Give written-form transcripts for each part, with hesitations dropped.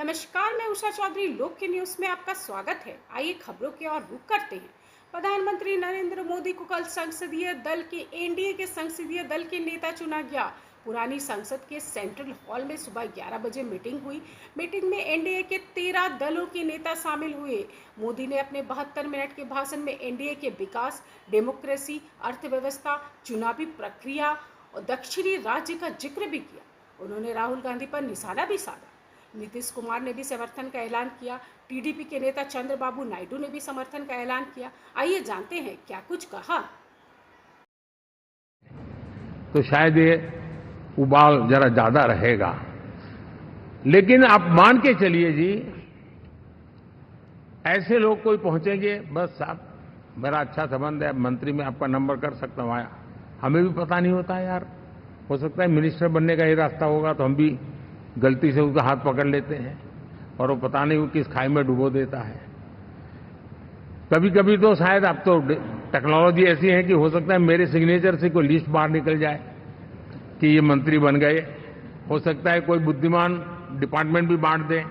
नमस्कार, मैं उषा चौधरी। लोक के न्यूज में आपका स्वागत है। आइए खबरों की ओर रुख करते हैं। प्रधानमंत्री नरेंद्र मोदी को कल संसदीय दल के एनडीए के संसदीय दल के नेता चुना गया। पुरानी संसद के सेंट्रल हॉल में सुबह 11 बजे मीटिंग हुई। मीटिंग में एनडीए के 13 दलों के नेता शामिल हुए। मोदी ने अपने 72 मिनट के भाषण में एनडीए के विकास, डेमोक्रेसी, अर्थव्यवस्था, चुनावी प्रक्रिया और दक्षिणी राज्य का जिक्र भी किया। उन्होंने राहुल गांधी पर निशाना भी साधा। नीतीश कुमार ने भी समर्थन का ऐलान किया। टीडीपी के नेता चंद्रबाबू नायडू ने भी समर्थन का ऐलान किया। आइए जानते हैं क्या कुछ कहा। तो शायद ये उबाल जरा ज्यादा रहेगा, लेकिन आप मान के चलिए जी, ऐसे लोग कोई पहुंचेंगे, बस साहब मेरा अच्छा संबंध है, मंत्री में आपका नंबर कर सकता हूं, आया हमें भी पता नहीं होता है यार। हो सकता है मिनिस्टर बनने का ही रास्ता होगा तो हम भी गलती से उसका हाथ पकड़ लेते हैं और वो पता नहीं वो किस खाई में डुबो देता है। कभी कभी तो शायद अब तो टेक्नोलॉजी ऐसी है कि हो सकता है मेरे सिग्नेचर से कोई लिस्ट बाहर निकल जाए कि ये मंत्री बन गए। हो सकता है कोई बुद्धिमान डिपार्टमेंट भी बांट दे।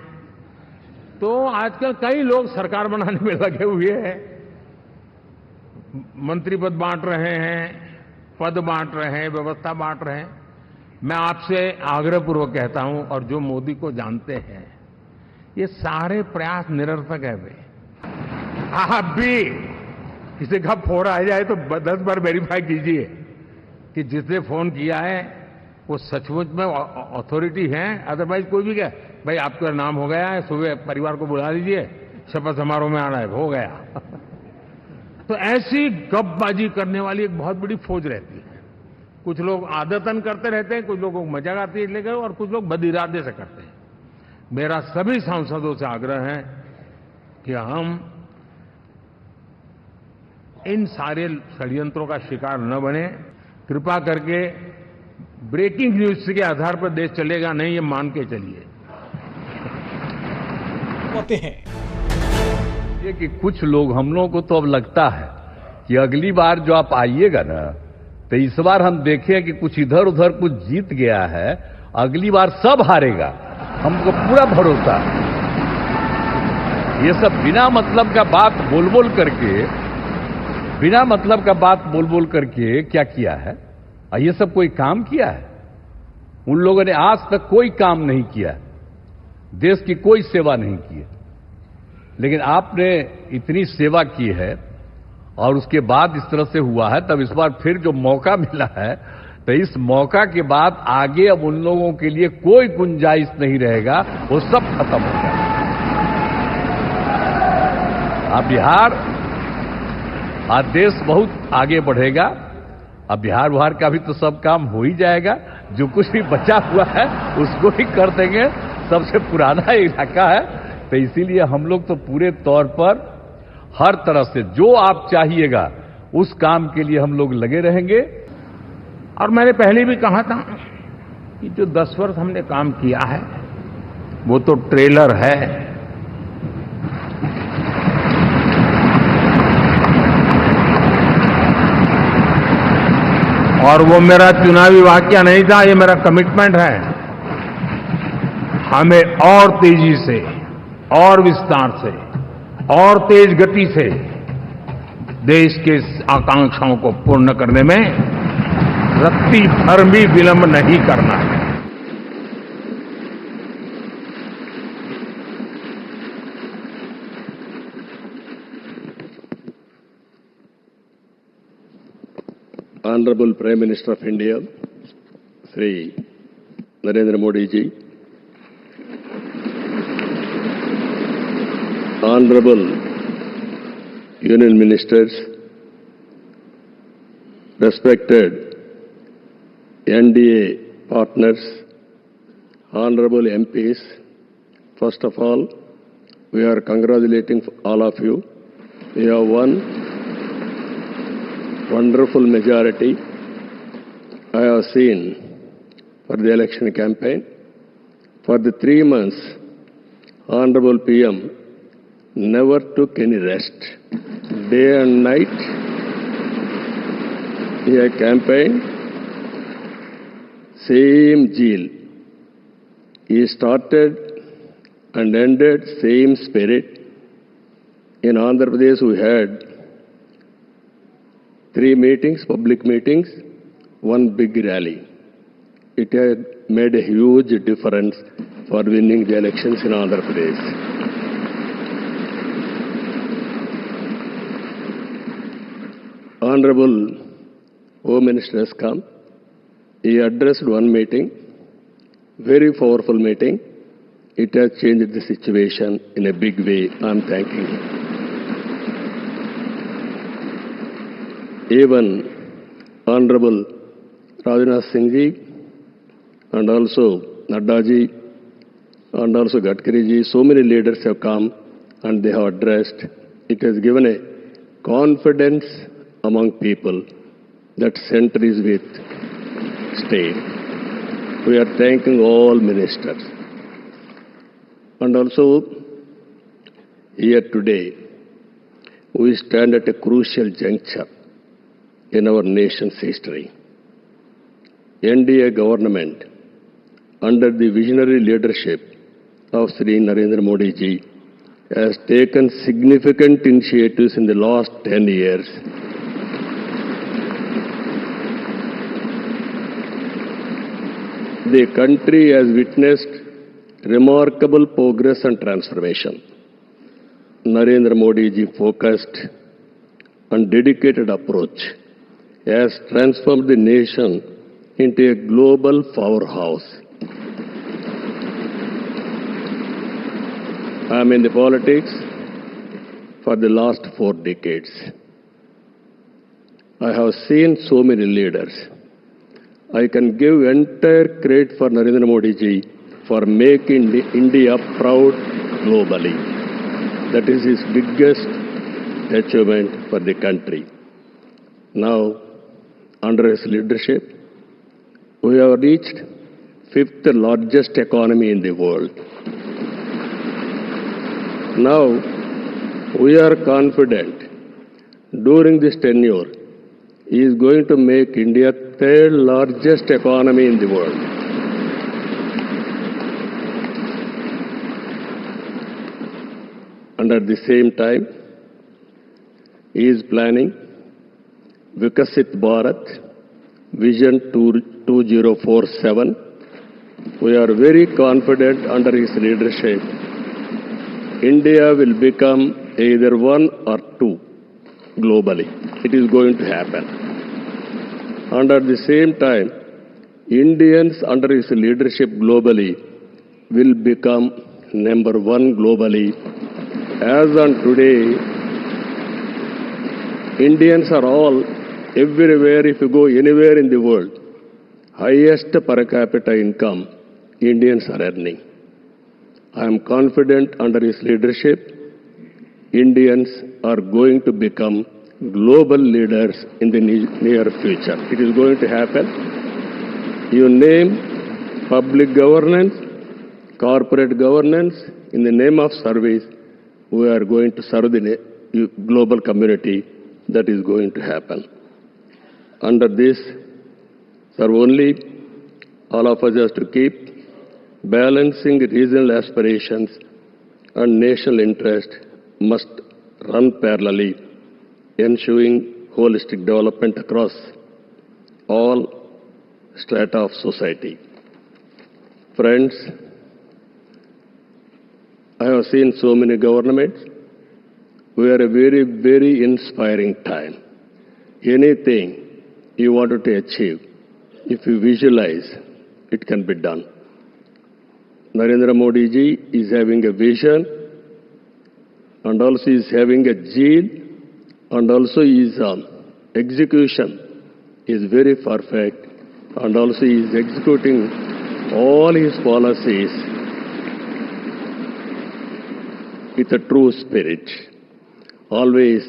तो आजकल कई लोग सरकार बनाने में लगे हुए हैं, मंत्री पद बांट रहे हैं, पद बांट रहे हैं, व्यवस्था बांट रहे हैं। मैं आपसे आग्रहपूर्वक कहता हूं, और जो मोदी को जानते हैं, ये सारे प्रयास निरर्थक है। वे आप भी किसी का फोन आ जाए तो 10 बार वेरीफाई कीजिए कि जिसने फोन किया है वो सचमुच में अथॉरिटी है। अदरवाइज कोई भी कहे भाई आपका नाम हो गया है, सुबह परिवार को बुला लीजिए, शपथ समारोह में आना है, हो गया। तो ऐसी गपबाजी करने वाली एक बहुत बड़ी फौज रहती है। कुछ लोग आदतन करते रहते हैं, कुछ लोगों को मजाक आती है लेकर, और कुछ लोग बदइरादे से करते हैं। मेरा सभी सांसदों से आग्रह है कि हम इन सारे षड्यंत्रों का शिकार न बने। कृपा करके ब्रेकिंग न्यूज के आधार पर देश चलेगा नहीं, ये मान के चलिए। होते हैं ये कि कुछ लोग, हम लोगों को तो अब लगता है कि अगली बार जो आप आइएगा ना, तो इस बार हम देखें कि कुछ इधर उधर कुछ जीत गया है, अगली बार सब हारेगा, हमको पूरा भरोसा है। ये सब बिना मतलब का बात बोल बोल करके क्या किया है? ये सब कोई काम किया है? उन लोगों ने आज तक कोई काम नहीं किया, देश की कोई सेवा नहीं की है। लेकिन आपने इतनी सेवा की है और उसके बाद इस तरह से हुआ है, तब इस बार फिर जो मौका मिला है, तो इस मौका के बाद आगे अब उन लोगों के लिए कोई गुंजाइश नहीं रहेगा, वो सब खत्म हो जाएगा। अब बिहार, आज देश बहुत आगे बढ़ेगा। अब बिहार का भी तो सब काम हो ही जाएगा। जो कुछ भी बचा हुआ है उसको ही कर देंगे। सबसे पुराना इलाका है, तो इसीलिए हम लोग तो पूरे तौर पर हर तरह से जो आप चाहिएगा उस काम के लिए हम लोग लगे रहेंगे। और मैंने पहले भी कहा था कि जो 10 वर्ष हमने काम किया है वो तो ट्रेलर है। और वो मेरा चुनावी वाक्य नहीं था, ये मेरा कमिटमेंट है। हमें और तेजी से, और विस्तार से, और तेज गति से देश के आकांक्षाओं को पूर्ण करने में रत्ती भर भी विलंब नहीं करना है। Honorable Prime Minister of India, Shri Narendra Modi ji, Honorable Union Ministers, respected NDA partners, Honorable MPs, first of all, we are congratulating all of you. We have won wonderful majority I have seen for the election campaign. For the 3 months, Honorable PM never took any rest. Day and night, he had campaigned, same zeal. He started and ended same spirit. In Andhra Pradesh, we had 3 meetings, public meetings, 1 big rally. It had made a huge difference for winning the elections in Andhra Pradesh. Honorable Home Minister has come. He addressed 1 meeting, very powerful meeting. It has changed the situation in a big way. I am thanking him. Even Honorable Rajnath Singh ji and also Nadda ji and also Gadkari ji, so many leaders have come and they have addressed. It has given a confidence among people that center is with state. We are thanking all ministers. And also, here today, we stand at a crucial juncture in our nation's history. NDA government, under the visionary leadership of Sri Narendra Modi ji, has taken significant initiatives in the last 10 years. The country has witnessed remarkable progress and transformation. Narendra Modi ji focused and dedicated approach has transformed the nation into a global powerhouse. I am in the politics for the last 4 decades. I have seen so many leaders. I can give entire credit for Narendra Modi ji for making India proud globally. That is his biggest achievement for the country. Now, under his leadership, we have reached 5th largest economy in the world. Now, we are confident during this tenure, he is going to make India 3rd largest economy in the world. And at the same time, he is planning Vikasit Bharat Vision 2047. We are very confident under his leadership, India will become either 1 or 2 globally. It is going to happen. And at the same time, Indians under his leadership globally will become number 1 globally. As on today, Indians are all, everywhere, if you go anywhere in the world, highest per capita income Indians are earning. I am confident under his leadership, Indians are going to become global leaders in the near future. It is going to happen. You name public governance, corporate governance, in the name of service, we are going to serve the global community. That is going to happen. Under this, sir, only all of us have to keep balancing regional aspirations and national interest must run parallelly, ensuring holistic development across all strata of society. Friends, I have seen so many governments. We are a very, very inspiring time. Anything you wanted to achieve, if you visualize, it can be done. Narendra Modi ji is having a vision and also is having a zeal and also his execution is very perfect and also he is executing all his policies with a true spirit. Always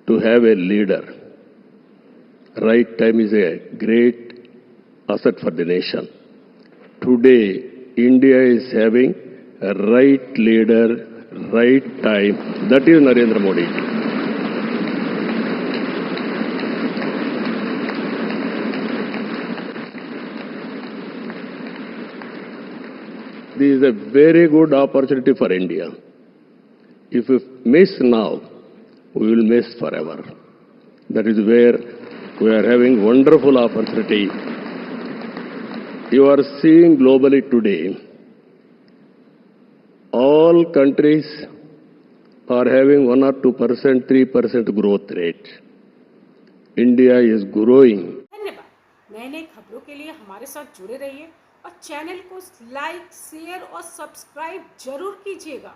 to have a leader. Right time is a great asset for the nation. Today, India is having a right leader, right time. That is Narendra Modi. this is a very good opportunity for India. If we miss now, we will miss forever. That is where we are having wonderful opportunity. You are seeing globally today, all countries are having 1 or 2%, 3% growth rate. India is growing. धन्यवाद। नए नए खबरों के लिए हमारे साथ जुड़े रहिए और चैनल को लाइक, शेयर और सब्सक्राइब जरूर कीजिएगा।